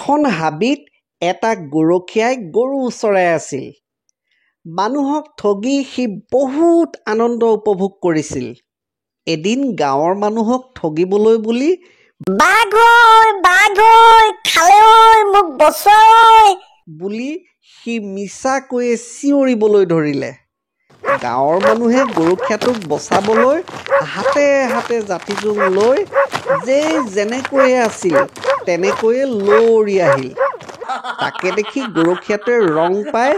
এখন হাবিত এটা গৰখীয়াই গৰু চৰাই আছিল। মানুহক ঠগি সি বহুত আনন্দ উপভোগ কৰিছিল। এদিন গাঁৱৰ মানুহক ঠগিবলৈ বুলি বাঘ ঐ খালে ঐ মোক বচোৱা ঐ বুলি সি মিছাকৈয়ে চিঞৰিবলৈ ধৰিলে। গাঁৱৰ মানুহে গৰখীয়াটোক বচাবলৈ হাতে হাতে জাঠি-জোং লৈ যেনেকৈয়ে আছিল তেনেকৈয়ে লৰি আহিল। তাকে দেখি গৰখীয়াটোৱে ৰং পাই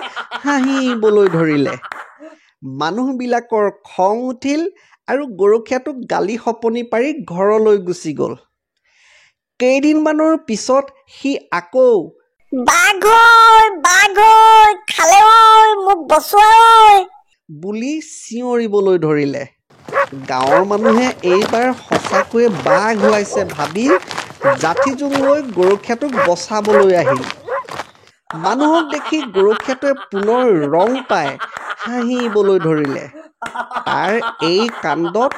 হাঁহিবলৈ ধৰিলে। মানুহবিলাকৰ খং উঠিল আৰু গৰখীয়াটোক গালি শপনি পাৰি ঘৰলৈ গুচি গ'ল। কেইদিনমানৰ পিছত সি আকৌ বাঘ ঐ খালে ঐ মোক বচোৱা ঐ বুলি চিঞৰিবলৈ ধৰিলে। গাঁৱৰ মানুহে এইবাৰ সঁচাকৈয়ে বাঘ ওলাইছে ভাবি জাঠি-জোং লৈ গৰখীয়াটোক বচাবলৈ আহিল। মানুহক দেখি গৰখীয়াটোৱে পুনৰ ৰং পাই হাঁহিবলৈ ধৰিলে। তাৰ এই কাণ্ডত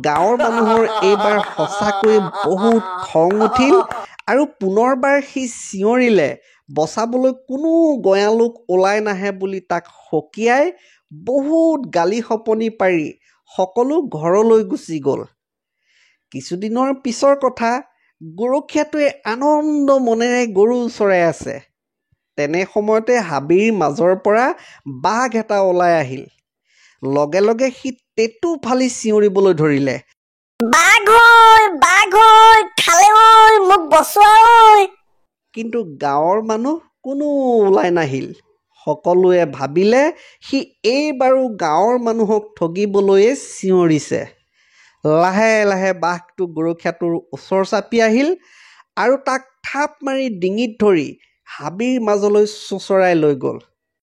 গাঁৱৰ মানুহৰ এইবাৰ সঁচাকৈয়ে বহুত খং উঠিল আৰু পুনৰবাৰ সি চিঞৰিলে বচাবলৈ কোনো গঞালোক ওলাই নাহে বুলি তাক সকীয়াই বহুত গালি শপনি পাৰি সকলো ঘৰলৈ গুচি গ'ল। কিছুদিনৰ পিছৰ কথা, গৰখীয়াটোৱে আনন্দ মনেৰে গৰু চৰাই আছে। তেনে সময়তে হাবিৰ মাজৰ পৰা বাঘ এটা ওলাই আহিল। লগে লগে সি টেটু ফালি চিঞৰিবলৈ ধৰিলে, বাঘ ঐ খালে ঐ মোক বচোৱা ঐ কিন্তু গাঁৱৰ মানুহ কোনো ওলাই নাহিল। সকলোৱে ভাবিলে সি এইবাৰো গাঁৱৰ মানুহক ঠগিবলৈয়ে চিঞৰিছে। লাহে লাহে বাঘটো গৰখীয়াটোৰ ওচৰ চাপি আহিল আৰু তাক থাপ মাৰি ডিঙিত ধৰি হাবিৰ মাজলৈ চোঁচৰাই লৈ গ'ল।